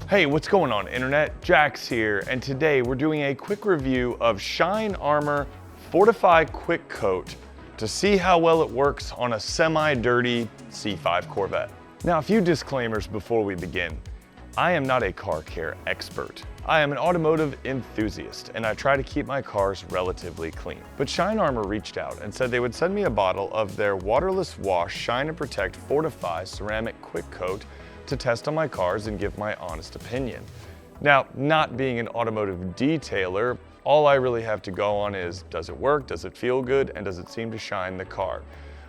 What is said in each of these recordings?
Hey, what's going on, internet? Jax here, and today we're doing a quick review of ShineArmor Fortify Quick Coat to see how well it works on a semi-dirty C5 Corvette. Now, a few disclaimers before we begin. I am not a car care expert. I am an automotive enthusiast, and I try to keep my cars relatively clean. But ShineArmor reached out and said they would send me a bottle of their waterless wash Shine and Protect Fortify Ceramic Quick Coat to test on my cars and give my honest opinion. Now, not being an automotive detailer, all I really have to go on is, does it work, does it feel good, and does it seem to shine the car?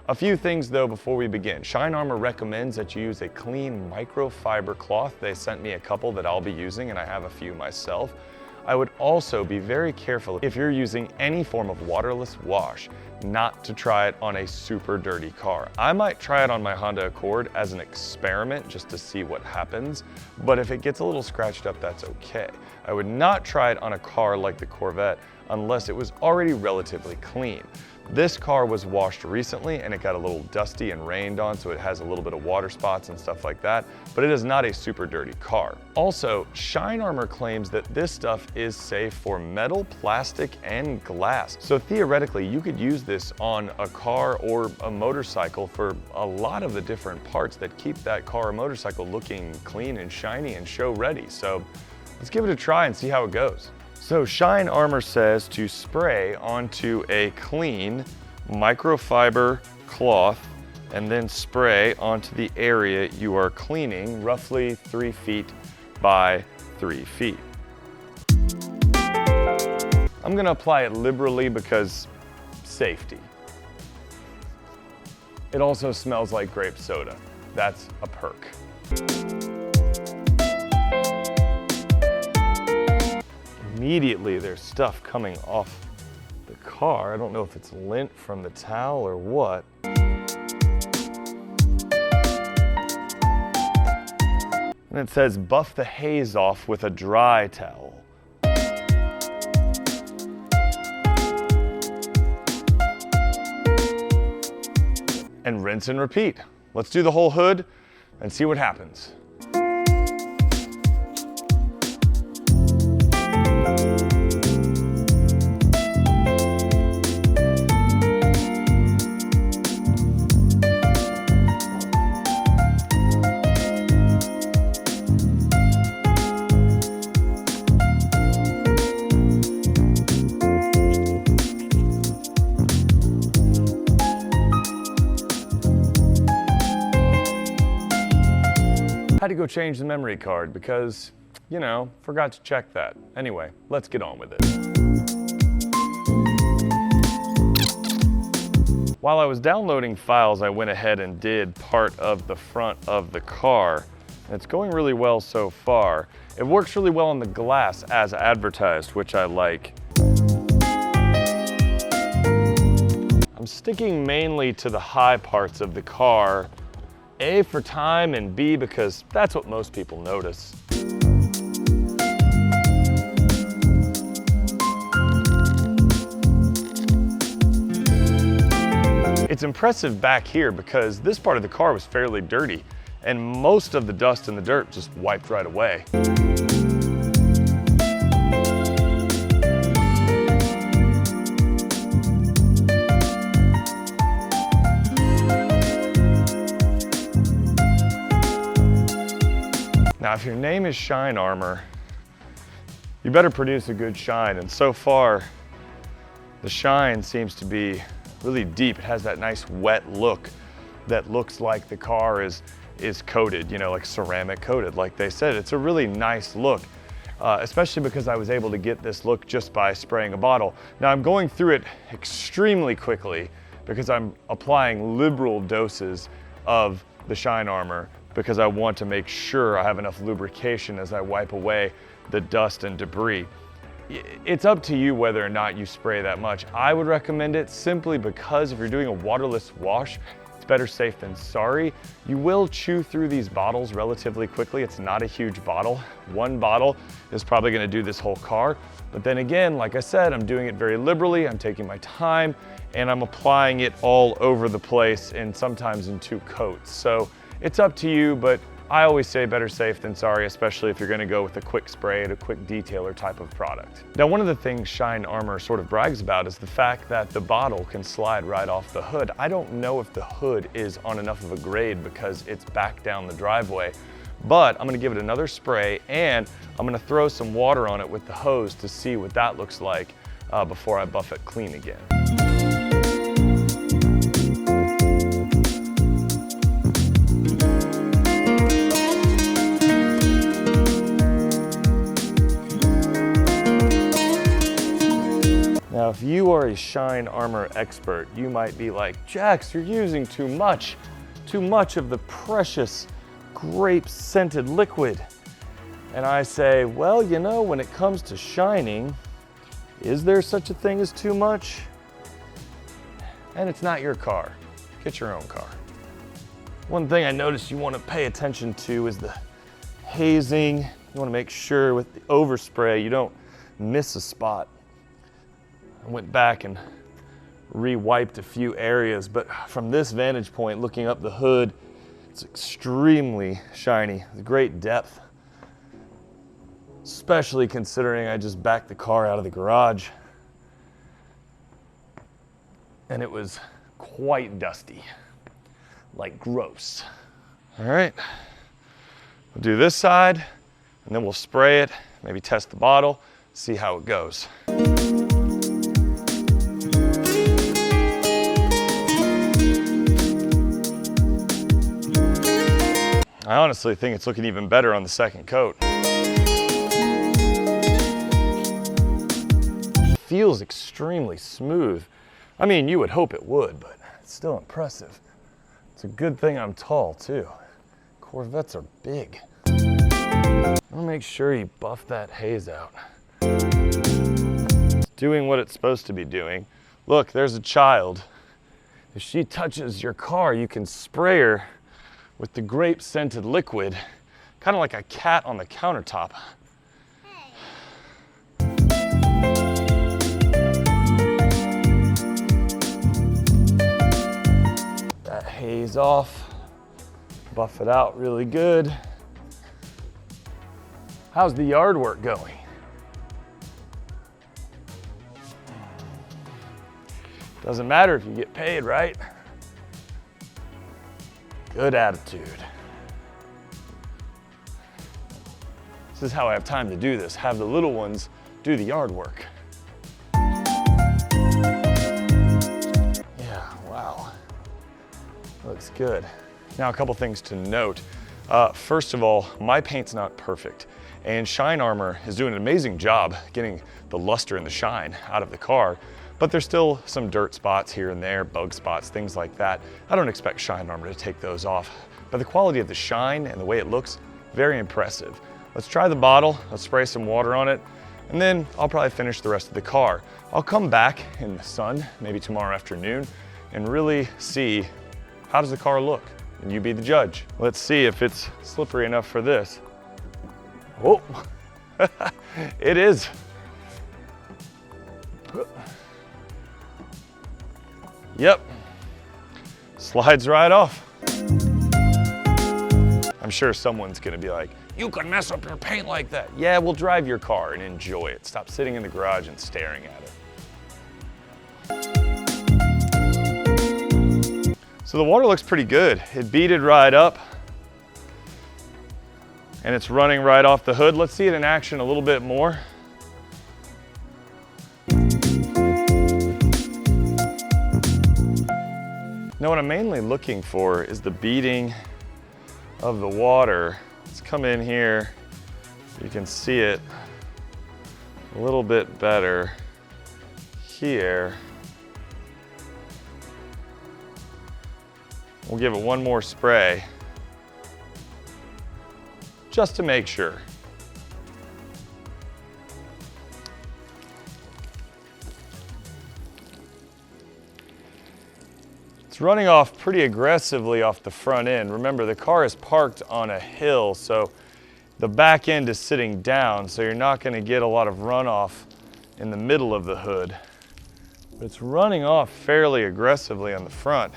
A few things though before we begin. ShineArmor recommends that you use a clean microfiber cloth. They sent me a couple that I'll be using, and I have a few myself. I would also be very careful if you're using any form of waterless wash, not to try it on a super dirty car. I might try it on my Honda Accord as an experiment just to see what happens, but if it gets a little scratched up, that's okay. I would not try it on a car like the Corvette unless it was already relatively clean. This car was washed recently and it got a little dusty and rained on, so it has a little bit of water spots and stuff like that, but it is not a super dirty car. Also, ShineArmor claims that this stuff is safe for metal, plastic, and glass. So theoretically, you could use this on a car or a motorcycle for a lot of the different parts that keep that car or motorcycle looking clean and shiny and show ready. So let's give it a try and see how it goes. So ShineArmor says to spray onto a clean microfiber cloth and then spray onto the area you are cleaning, roughly 3 feet by 3 feet. I'm gonna apply it liberally because safety. It also smells like grape soda. That's a perk. Immediately there's stuff coming off the car. I don't know if it's lint from the towel or what. And it says buff the haze off with a dry towel. And rinse and repeat. Let's do the whole hood and see what happens. Had to go change the memory card because, you know, forgot to check that. Anyway, let's get on with it. While I was downloading files, I went ahead and did part of the front of the car. It's going really well so far. It works really well on the glass as advertised, which I like. I'm sticking mainly to the high parts of the car. A, for time, and B, because that's what most people notice. It's impressive back here because this part of the car was fairly dirty, and most of the dust and the dirt just wiped right away. Now, if your name is ShineArmor, you better produce a good shine. And so far, the shine seems to be really deep. It has that nice wet look that looks like the car is coated, you know, like ceramic coated. Like they said, it's a really nice look, especially because I was able to get this look just by spraying a bottle. Now, I'm going through it extremely quickly because I'm applying liberal doses of the ShineArmor because I want to make sure I have enough lubrication as I wipe away the dust and debris. It's up to you whether or not you spray that much. I would recommend it simply because if you're doing a waterless wash, it's better safe than sorry. You will chew through these bottles relatively quickly. It's not a huge bottle. One bottle is probably gonna do this whole car. But then again, like I said, I'm doing it very liberally. I'm taking my time and I'm applying it all over the place and sometimes in 2 coats. So it's up to you, but I always say better safe than sorry, especially if you're gonna go with a quick spray and a quick detailer type of product. Now, one of the things Shine Armor sort of brags about is the fact that the bottle can slide right off the hood. I don't know if the hood is on enough of a grade because it's back down the driveway, but I'm gonna give it another spray and I'm gonna throw some water on it with the hose to see what that looks like before I buff it clean again. Now, if you are a Shine Armor expert, you might be like, Jax, you're using too much of the precious grape-scented liquid. And I say, well, you know, when it comes to shining, is there such a thing as too much? And it's not your car. Get your own car. One thing I noticed you want to pay attention to is the hazing. You want to make sure with the overspray you don't miss a spot. I went back and re-wiped a few areas, but from this vantage point, looking up the hood, it's extremely shiny, great depth. Especially considering I just backed the car out of the garage and it was quite dusty, like gross. All right, we'll do this side and then we'll spray it, maybe test the bottle, see how it goes. I honestly think it's looking even better on the second coat. It feels extremely smooth. I mean, you would hope it would, but it's still impressive. It's a good thing I'm tall too. Corvettes are big. I'll make sure you buff that haze out. It's doing what it's supposed to be doing. Look, there's a child. If she touches your car, you can spray her with the grape-scented liquid, kind of like a cat on the countertop. That haze off, buff it out really good. How's the yard work going? Doesn't matter if you get paid, right? Good attitude. This is how I have time to do this. Have the little ones do the yard work. Yeah, wow. Looks good. Now, a couple things to note. First of all, my paint's not perfect, and Shine Armor is doing an amazing job getting the luster and the shine out of the car. But there's still some dirt spots here and there, bug spots, things like that. I don't expect Shine Armor to take those off, but the quality of the shine and the way it looks, very impressive. Let's try the bottle, let's spray some water on it, and then I'll probably finish the rest of the car. I'll come back in the sun, maybe tomorrow afternoon, and really see how does the car look, and you be the judge. Let's see if it's slippery enough for this. Oh, it is. Yep, slides right off. I'm sure someone's gonna be like, you can mess up your paint like that. Yeah, we'll drive your car and enjoy it. Stop sitting in the garage and staring at it. So the water looks pretty good. It beaded right up and it's running right off the hood. Let's see it in action a little bit more. Now what I'm mainly looking for is the beading of the water. Let's come in here. You can see it a little bit better here. We'll give it one more spray just to make sure. It's running off pretty aggressively off the front end. Remember, the car is parked on a hill, so the back end is sitting down, so you're not going to get a lot of runoff in the middle of the hood. But it's running off fairly aggressively on the front.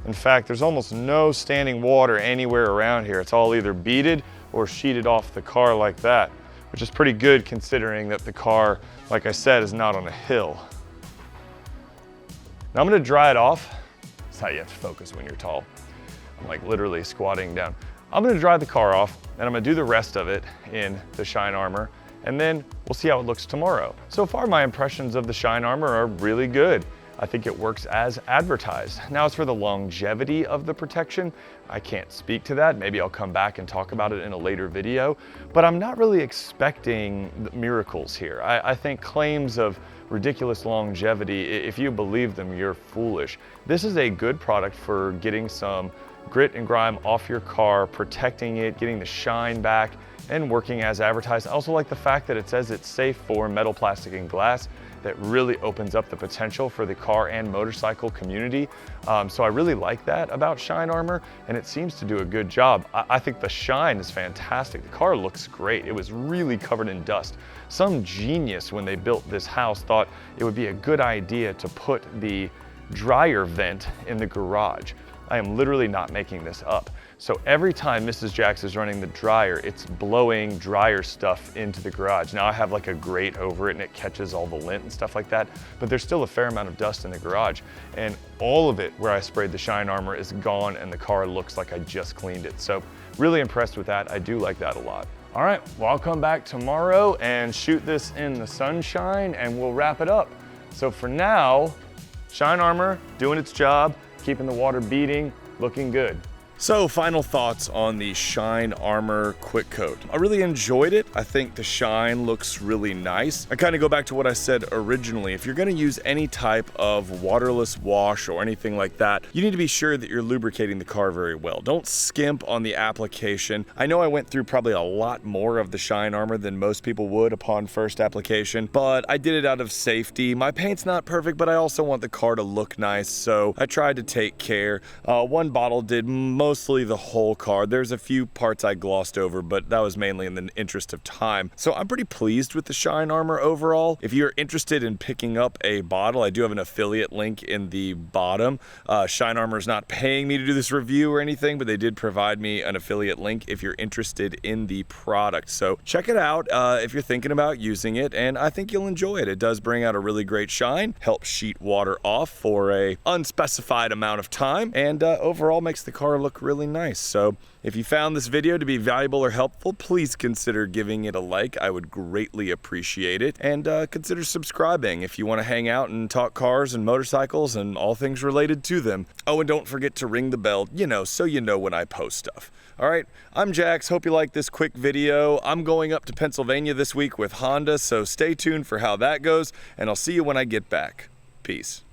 In fact, there's almost no standing water anywhere around here. It's all either beaded or sheeted off the car like that, which is pretty good considering that the car, like I said, is not on a hill. Now I'm gonna dry it off. That's how you have to focus when you're tall. I'm like literally squatting down. I'm gonna dry the car off and I'm gonna do the rest of it in the Shine Armor, and then we'll see how it looks tomorrow. So far, my impressions of the Shine Armor are really good. I think it works as advertised. Now, as for the longevity of the protection, I can't speak to that. Maybe I'll come back and talk about it in a later video, but I'm not really expecting miracles here. I think claims of ridiculous longevity, if you believe them, you're foolish. This is a good product for getting some grit and grime off your car, protecting it, getting the shine back, and working as advertised. I also like the fact that it says it's safe for metal, plastic, and glass. That really opens up the potential for the car and motorcycle community. So I really like that about Shine Armor, and it seems to do a good job. I think the shine is fantastic. The car looks great. It was really covered in dust. Some genius, when they built this house, thought it would be a good idea to put the dryer vent in the garage. I am literally not making this up. So every time Mrs. Jax is running the dryer, it's blowing dryer stuff into the garage. Now I have like a grate over it and it catches all the lint and stuff like that, but there's still a fair amount of dust in the garage. And all of it where I sprayed the Shine Armor is gone and the car looks like I just cleaned it. So really impressed with that. I do like that a lot. All right, well, I'll come back tomorrow and shoot this in the sunshine and we'll wrap it up. So for now, Shine Armor doing its job, keeping the water beading, looking good. So final thoughts on the Shine Armor Quick Coat. I really enjoyed it. I think the shine looks really nice. I kind of go back to what I said originally. If you're gonna use any type of waterless wash or anything like that, you need to be sure that you're lubricating the car very well. Don't skimp on the application. I know I went through probably a lot more of the Shine Armor than most people would upon first application, but I did it out of safety. My paint's not perfect, but I also want the car to look nice, so I tried to take care. One bottle did mostly the whole car. There's a few parts I glossed over, but that was mainly in the interest of time. So I'm pretty pleased with the Shine Armor overall. If you're interested in picking up a bottle, I do have an affiliate link in the bottom. Shine Armor is not paying me to do this review or anything, but they did provide me an affiliate link if you're interested in the product. So check it out if you're thinking about using it, and I think you'll enjoy it. It does bring out a really great shine, helps sheet water off for a unspecified amount of time, and overall makes the car look really nice. So if you found this video to be valuable or helpful, please consider giving it a like. I would greatly appreciate it. And consider subscribing if you want to hang out and talk cars and motorcycles and all things related to them. Oh, and don't forget to ring the bell, so you know when I post stuff. All right, I'm Jax. Hope you like this quick video. I'm going up to Pennsylvania this week with Honda, so stay tuned for how that goes, and I'll see you when I get back. Peace.